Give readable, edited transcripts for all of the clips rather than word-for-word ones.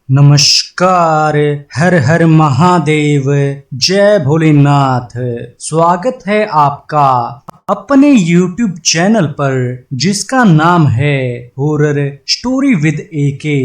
नमस्कार। हर हर महादेव, जय भोलेनाथ। स्वागत है आपका अपने YouTube चैनल पर जिसका नाम है हॉरर स्टोरी विद एके।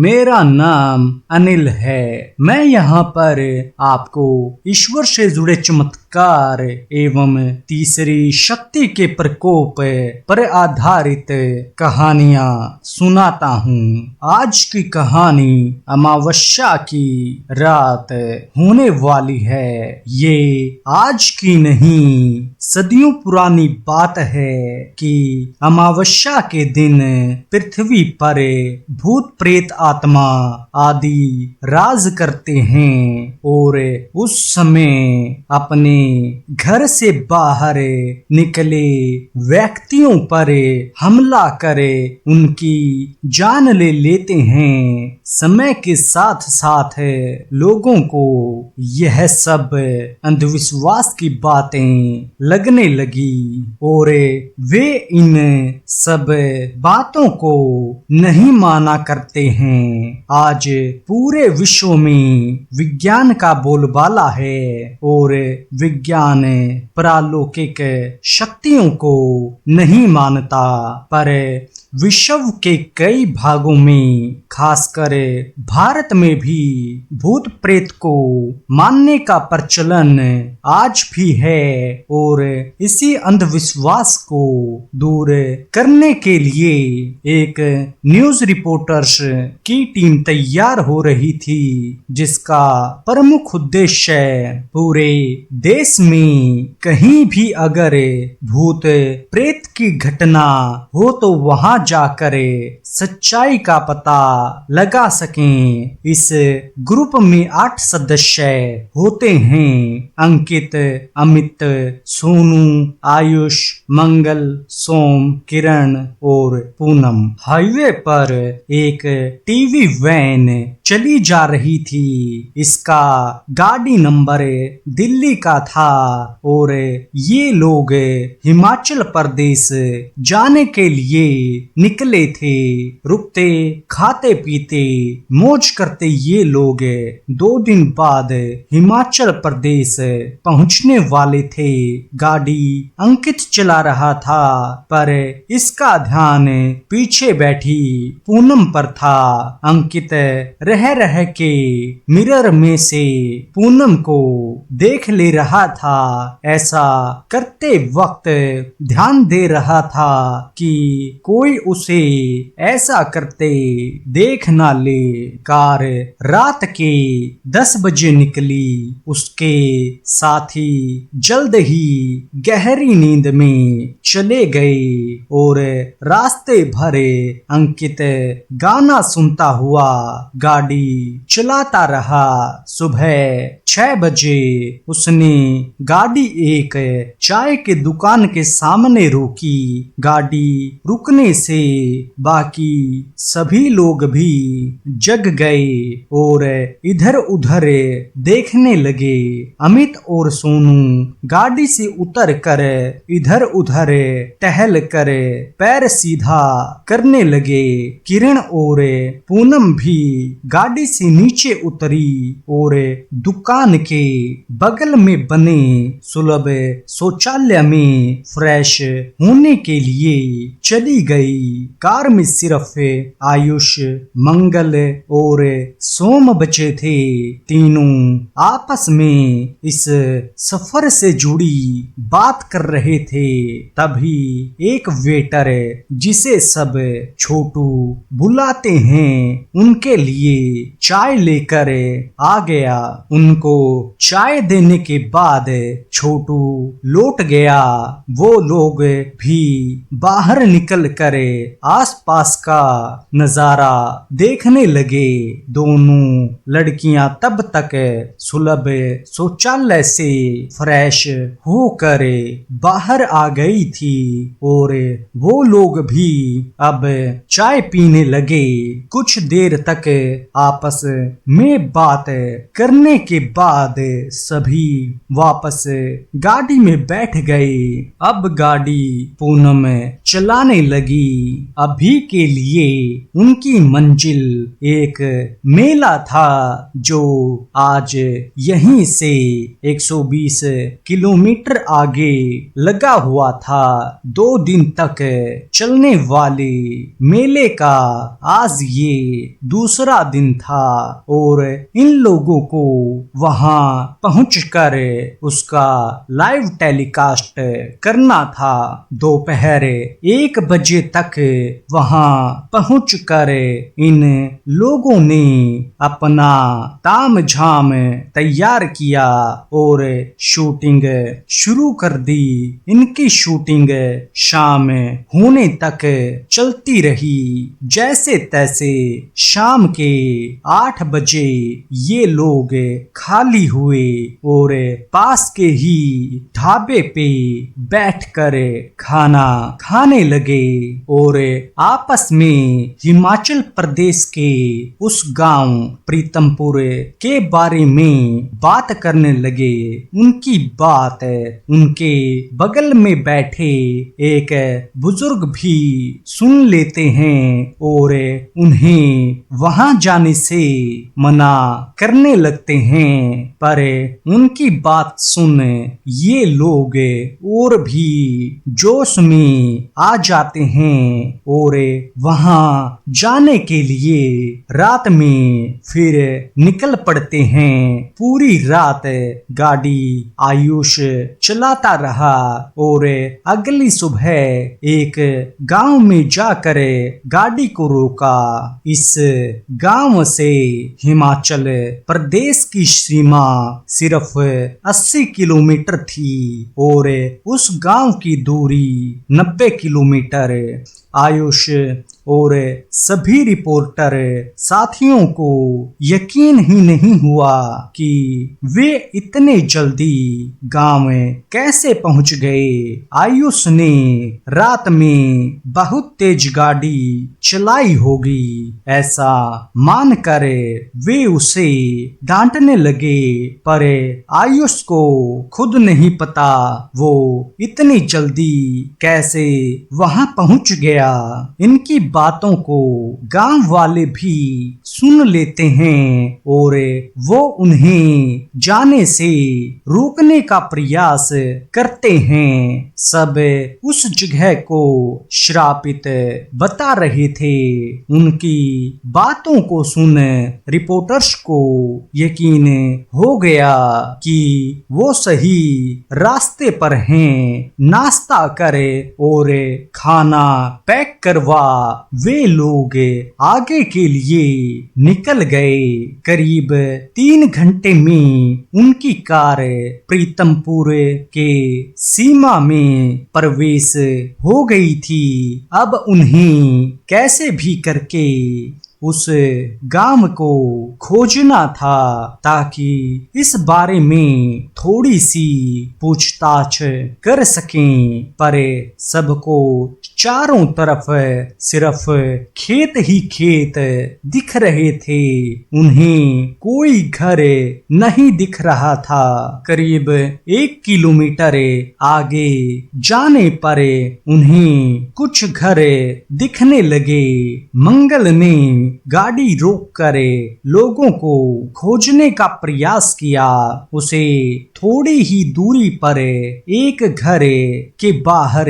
मेरा नाम अनिल है। मैं यहाँ पर आपको ईश्वर से जुड़े चमत्कार एवं तीसरी शक्ति के प्रकोप पर आधारित कहानियां सुनाता हूँ। आज की कहानी अमावस्या की रात होने वाली है। ये आज की नहीं, सदियों पुरानी बात है कि अमावस्या के दिन पृथ्वी पर भूत प्रेत आत्मा आदि राज करते हैं और उस समय अपने घर से बाहर निकले व्यक्तियों पर हमला करे उनकी जान ले लेते हैं। समय के साथ साथ लोगों को यह सब अंधविश्वास की बातें लगने लगी और वे इन सब बातों को नहीं माना करते हैं। आज पूरे विश्व में विज्ञान का बोलबाला है और विज्ञान पारलौकिक शक्तियों को नहीं मानता, पर विश्व के कई भागों में खासकर भारत में भी भूत प्रेत को मानने का प्रचलन आज भी है और इसी अंधविश्वास को दूर करने के लिए एक न्यूज रिपोर्टर्स की टीम तैयार हो रही थी, जिसका प्रमुख उद्देश्य पूरे देश में कहीं भी अगर भूत प्रेत की घटना हो तो वहां जाकर सच्चाई का पता लगा सकें। इस ग्रुप में 8 सदस्य होते हैं: अंकित, अमित, सोनू, आयुष, मंगल, सोम, किरण और पूनम। हाईवे पर एक टीवी वैन चली जा रही थी। इसका गाड़ी नंबर दिल्ली का था और ये लोग हिमाचल प्रदेश जाने के लिए निकले थे। रुकते खाते पीते मौज करते ये लोग 2 दिन बाद हिमाचल प्रदेश पहुंचने वाले थे। गाड़ी अंकित चला रहा था, पर इसका ध्यान पीछे बैठी पूनम पर था। अंकित रह के मिरर में से पूनम को देख ले रहा था। ऐसा करते वक्त ध्यान दे रहा था कि कोई उसे ऐसा करते देख ना ले। कार रात के 10 बजे निकली। उसके साथी जल्द ही गहरी नींद में चले गए और रास्ते भरे अंकित गाना सुनता हुआ गाड़ी चलाता रहा। सुबह 6 बजे उसने गाड़ी एक चाय के दुकान के सामने रोकी। गाड़ी रुकने से बाकी सभी लोग भी जग गए और इधर उधर देखने लगे। अमित और सोनू गाड़ी से उतर कर इधर उधर टहल कर पैर सीधा करने लगे। किरण और पूनम भी गाड़ी से नीचे उतरी और दुकान के बगल में बने सुलभ शौचालय में फ्रेश होने के लिए चली गई। कार में सिर्फ आयुष, मंगल और सोम बचे थे। तीनों आपस में इस सफर से जुड़ी बात कर रहे थे। तभी एक वेटर, जिसे सब छोटू बुलाते हैं, उनके लिए चाय लेकर आ गया। उनको चाय देने के बाद छोटू लौट गया। वो लोग भी बाहर निकल कर आसपास का नजारा देखने लगे। दोनों लड़कियां तब तक सुलभ शौचालय से फ्रेश होकर बाहर आ गई थी और वो लोग भी अब चाय पीने लगे। कुछ देर तक आपस में बात करने के बाद सभी वापस गाड़ी में बैठ गए। अब गाड़ी पूनम चलाने लगी। अभी के लिए उनकी मंजिल एक मेला था जो आज यहीं से 120 किलोमीटर आगे लगा हुआ था। 2 दिन तक चलने वाले मेले का आज ये दूसरा दिन था और इन लोगों को वहां पहुंचकर उसका लाइव टेलीकास्ट करना था। दोपहर 1 बजे तक वहां पहुंचकर इन लोगों ने अपना तामझाम तैयार किया और शूटिंग शुरू कर दी। इनकी शूटिंग शाम होने तक चलती रही। जैसे तैसे शाम के 8 बजे ये लोग खाली हुए और पास के ही ढाबे पे बैठकर खाना खाने लगे और आपस में हिमाचल प्रदेश के उस गांव प्रीतमपुर के बारे में बात करने लगे। उनकी बात उनके बगल में बैठे एक बुजुर्ग भी सुन लेते हैं और उन्हें वहां जाने से मना करने लगते हैं। पर उनकी बात सुन ये लोग और भी जोश में आ जाते हैं और वहां जाने के लिए रात में फिर निकल पड़ते हैं। पूरी रात गाड़ी आयुष चलाता रहा और अगली सुबह एक गांव में जाकर गाड़ी को रोका। इस गांव से हिमाचल प्रदेश की सीमा सिर्फ 80 किलोमीटर थी और उस गांव की दूरी 90 किलोमीटर। आयुष और सभी रिपोर्टर साथियों को यकीन ही नहीं हुआ कि वे इतने जल्दी गांव में कैसे पहुंच गए। आयुष ने रात में बहुत तेज गाड़ी चलाई होगी ऐसा मानकर वे उसे डांटने लगे, पर आयुष को खुद नहीं पता वो इतनी जल्दी कैसे वहां पहुंच गया। इनकी बातों को गांव वाले भी सुन लेते हैं और वो उन्हें जाने से रोकने का प्रयास करते हैं। सब उस जगह को श्रापित बता रहे थे। उनकी बातों को सुन रिपोर्टर्स को यकीन हो गया कि वो सही रास्ते पर हैं। नाश्ता करे और खाना पैक करवा वे लोग आगे के लिए निकल गए। करीब 3 घंटे में उनकी कार प्रीतमपुर के सीमा में प्रवेश हो गई थी। अब उन्हें कैसे भी करके उस गांव को खोजना था ताकि इस बारे में थोड़ी सी पूछताछ कर सकें, पर सबको चारों तरफ सिर्फ खेत ही खेत दिख रहे थे। उन्हें कोई घर नहीं दिख रहा था। करीब 1 किलोमीटर आगे जाने पर उन्हें कुछ घर दिखने लगे। मंगल ने गाड़ी रोककर लोगों को खोजने का प्रयास किया। उसे थोड़ी ही दूरी पर एक घर के बाहर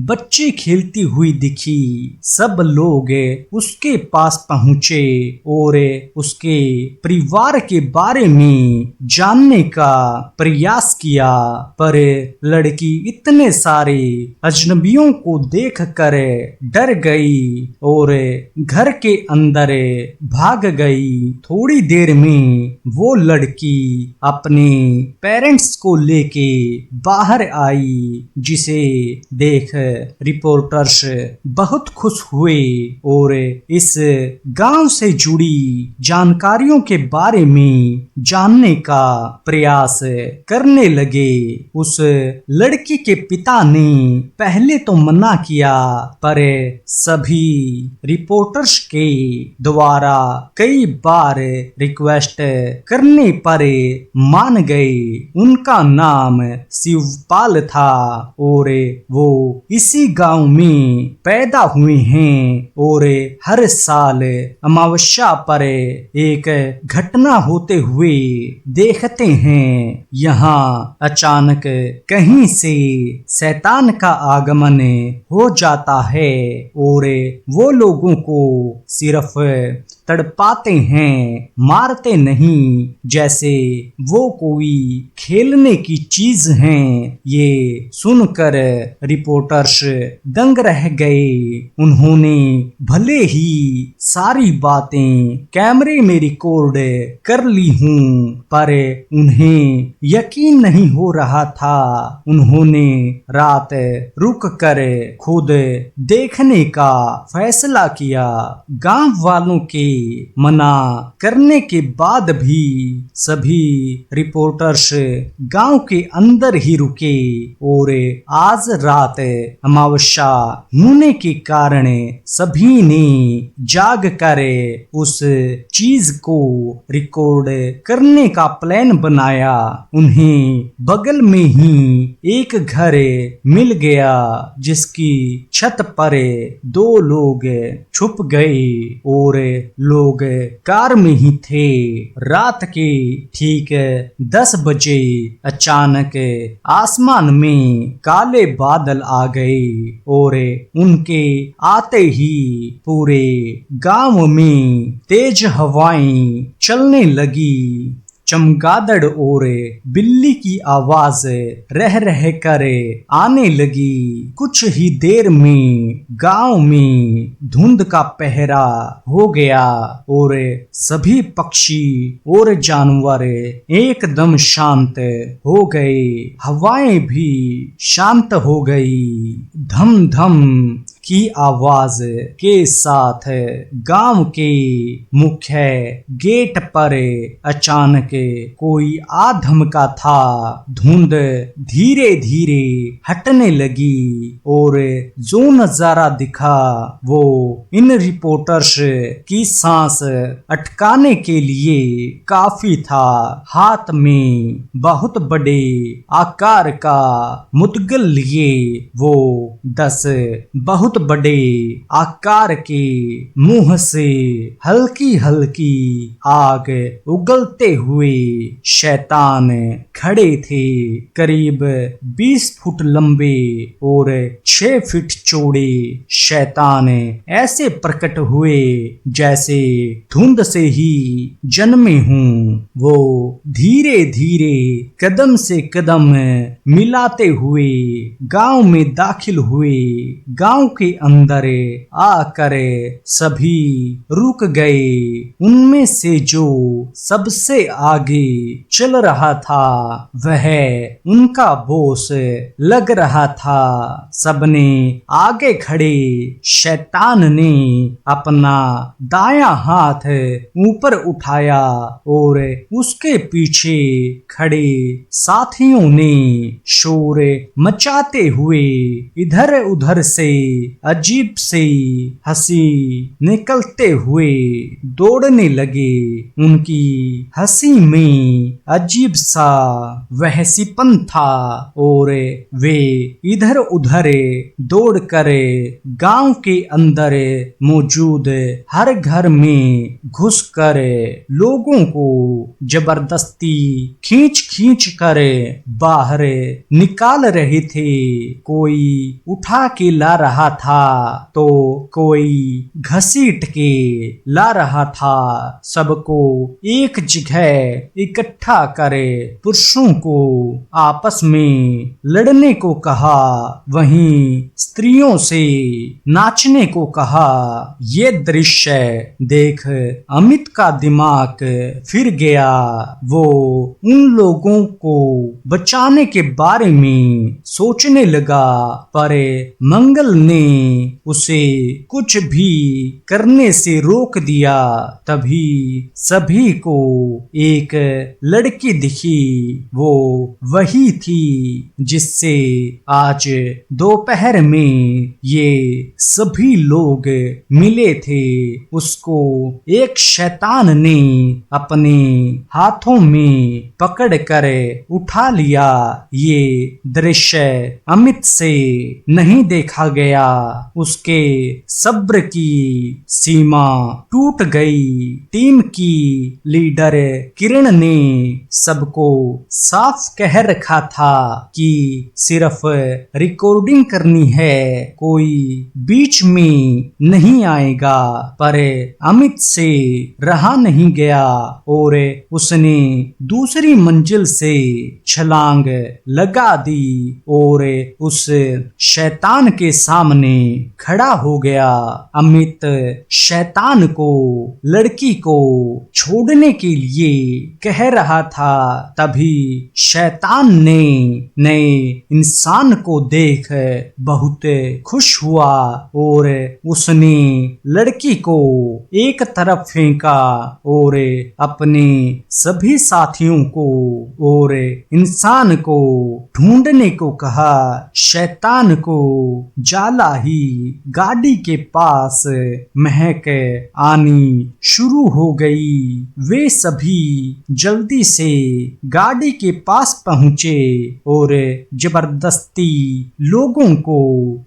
बच्चे खेलती हुई दिखी। सब लोग उसके पास पहुंचे और उसके परिवार के बारे में जानने का प्रयास किया, पर लड़की इतने सारे अजनबियों को देखकर डर गई और घर के अंदर भाग गई। थोड़ी देर में वो लड़की अपने पैर पेरेंट्स को लेके बाहर आई, जिसे देख रिपोर्टर्स बहुत खुश हुए और इस गांव से जुड़ी जानकारियों के बारे में जानने का प्रयास करने लगे। उस लड़की के पिता ने पहले तो मना किया, पर सभी रिपोर्टर्स के द्वारा कई बार रिक्वेस्ट करने पर मान गए। उनका नाम शिवपाल था और वो इसी गांव में पैदा हुए हैं और हर साल अमावस्या पर एक घटना होते हुए देखते हैं। यहाँ अचानक कहीं से शैतान का आगमन हो जाता है और वो लोगों को सिर्फ तड़पाते हैं, मारते नहीं, जैसे वो कोई खेलने की चीज हैं। ये सुनकर रिपोर्टर्स दंग रह गए। उन्होंने भले ही सारी बातें कैमरे में रिकॉर्ड कर ली हूं, पर उन्हें यकीन नहीं हो रहा था। उन्होंने रात रुक कर खुद देखने का फैसला किया। गांव वालों के मना करने के बाद भी सभी रिपोर्टर्स गांव के अंदर ही रुके और आज रात अमावस्या होने के कारण सभी ने जाग कर उस चीज को रिकॉर्ड करने का प्लान बनाया। उन्हें बगल में ही एक घर मिल गया, जिसकी छत पर दो लोग छुप गए और लोग कार में ही थे। रात के ठीक 10 बजे अचानक आसमान में काले बादल आ गए और उनके आते ही पूरे गांव में तेज हवाएं चलने लगी। चमगादड़ और बिल्ली की आवाज रह रह कर आने लगी। कुछ ही देर में गांव में धुंध का पहरा हो गया और सभी पक्षी और जानवर एकदम शांत हो गए। हवाएं भी शांत हो गई। धम धम की आवाज के साथ गांव के मुख्य गेट पर अचानक कोई आ धमका था। धुंध धीरे धीरे हटने लगी और जो नजारा दिखा वो इन रिपोर्टर्स की सांस अटकाने के लिए काफी था। हाथ में बहुत बड़े आकार का मुद्गल लिए वो 10 बहुत बड़े आकार के मुंह से हल्की हल्की आग उगलते हुए शैतान खड़े थे। करीब 20 फुट लंबे और 6 फीट चौड़े शैतान ऐसे प्रकट हुए जैसे धुंध से ही जन्मे हों। वो धीरे धीरे कदम से कदम मिलाते हुए गांव में दाखिल हुए। गांव के अंदर आकर सभी रुक गए। उनमें से जो सबसे आगे चल रहा था वह उनका बॉस लग रहा था। सबने आगे खड़े शैतान ने अपना दायां हाथ ऊपर उठाया और उसके पीछे खड़े साथियों ने शोर मचाते हुए इधर उधर से अजीब सी हंसी निकलते हुए दौड़ने लगे। उनकी हंसी में अजीब सा वहसीपन था और वे इधर उधर दौड़कर गांव के अंदर मौजूद हर घर में घुसकर लोगों को जबरदस्ती खींच खींच कर बाहर निकाल रहे थे। कोई उठा के ला रहा था तो कोई घसीट के ला रहा था। सबको एक जगह इकट्ठा करे पुरुषों को आपस में लड़ने को कहा, वहीं स्त्रियों से नाचने को कहा। ये दृश्य देख अमित का दिमाग फिर गया। वो उन लोगों को बचाने के बारे में सोचने लगा, पर मंगल ने उसे कुछ भी करने से रोक दिया। तभी सभी को एक लड़की दिखी। वो वही थी जिससे आज दोपहर में ये सभी लोग मिले थे। उसको एक शैतान ने अपने हाथों में पकड़कर उठा लिया। ये दृश्य अमित से नहीं देखा गया। उसके सब्र की सीमा टूट गई। टीम की लीडर किरण ने सबको साफ कह रखा था कि सिर्फ रिकॉर्डिंग करनी है, कोई बीच में नहीं आएगा। पर अमित से रहा नहीं गया और उसने दूसरी मंजिल से छलांग लगा दी और उस शैतान के सामने खड़ा हो गया। अमित शैतान को लड़की को छोड़ने के लिए कह रहा था। तभी शैतान ने नए इंसान को देख बहुत खुश हुआ और उसने लड़की को एक तरफ फेंका और अपने सभी साथियों को और इंसान को ढूंढने को कहा। शैतान को जाला ही गाड़ी के पास महक आनी शुरू हो गई। वे सभी जल्दी से गाड़ी के पास पहुंचे और जबरदस्ती लोगों को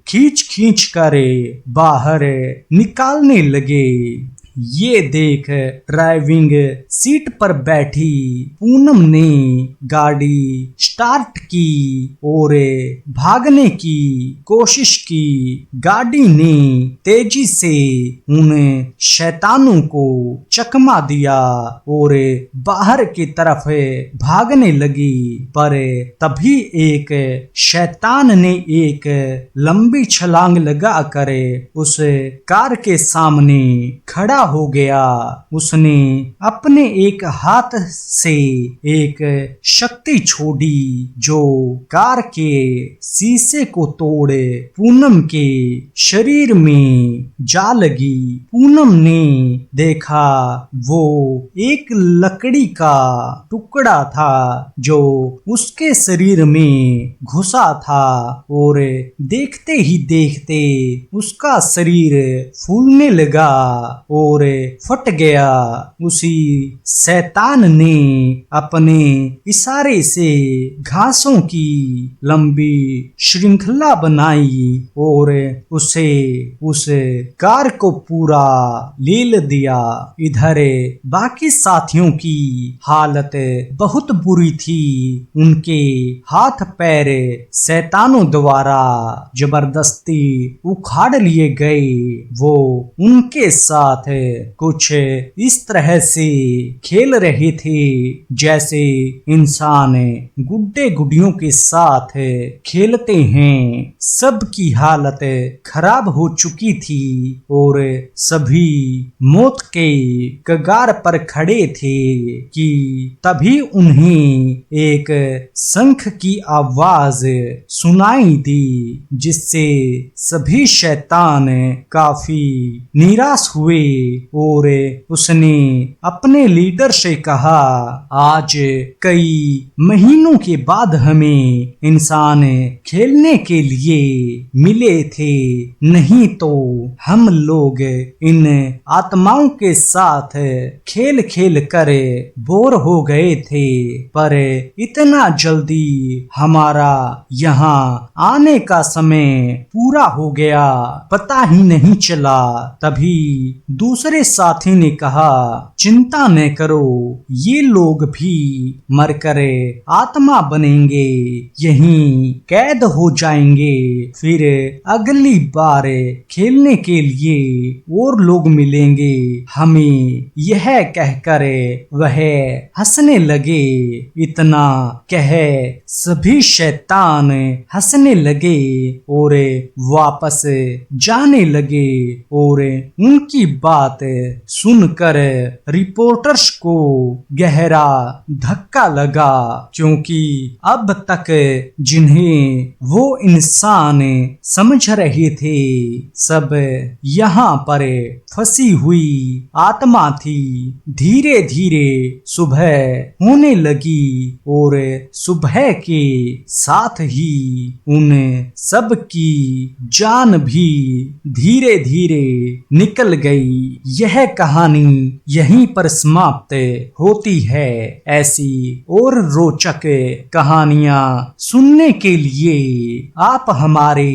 खींच खींच कर बाहर निकालने लगे। ये देख ड्राइविंग सीट पर बैठी पूनम ने गाड़ी स्टार्ट की और भागने की कोशिश की। गाड़ी ने तेजी से उन शैतानों को चकमा दिया और बाहर की तरफ भागने लगी। पर तभी एक शैतान ने एक लंबी छलांग लगाकर उस कार के सामने खड़ा हो गया। उसने अपने एक हाथ से एक शक्ति छोड़ी जो कार के शीशे को तोड़े पूनम के शरीर में जा लगी। पूनम ने देखा वो एक लकड़ी का टुकड़ा था जो उसके शरीर में घुसा था और देखते ही देखते उसका शरीर फूलने लगा और फट गया। उसी शैतान ने अपने इशारे से घासों की लंबी श्रृंखला बनाई और उसे उस कार को पूरा ले दिया। इधर बाकी साथियों की हालत बहुत बुरी थी। उनके हाथ पैर शैतानों द्वारा जबरदस्ती उखाड़ लिए गए। वो उनके साथ कुछ इस तरह से खेल रहे थे जैसे इंसान गुड्डे गुडियों के साथ खेलते हैं। सबकी हालत खराब हो चुकी थी और सभी मौत के कगार पर खड़े थे कि तभी उन्हें एक शंख की आवाज सुनाई दी, जिससे सभी शैतान काफी निराश हुए और उसने अपने लीडर से कहा, आज कई महीनों के बाद हमें इंसान खेलने के लिए मिले थे, नहीं तो हम लोग इन आत्माओं के साथ खेल खेल कर बोर हो गए थे, पर इतना जल्दी हमारा यहाँ आने का समय पूरा हो गया, पता ही नहीं चला। तभी दूसरे साथी ने कहा, चिंता न करो, ये लोग भी मरकर आत्मा बनेंगे, यहीं कैद हो जाएंगे, फिर अगली बार खेलने के लिए और लोग मिलेंगे हमें। यह कहकर वह हंसने लगे। इतना कह सभी शैतान हंसने लगे और वापस जाने लगे और उनकी बात सुनकर रिपोर्टर्स को गहरा धक्का लगा, क्योंकि अब तक जिन्हें वो इंसान समझ रहे थे सब यहाँ पर फंसी हुई आत्मा थी। धीरे धीरे सुबह होने लगी और सुबह के साथ ही उन सब की जान भी धीरे धीरे निकल गई। यह कहानी यहीं पर समाप्त होती है। ऐसी और रोचक कहानियां सुनने के लिए आप हमारे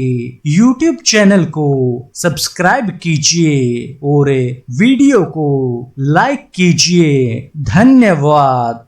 YouTube चैनल को सब्सक्राइब कीजिए और वीडियो को लाइक कीजिए। धन्यवाद।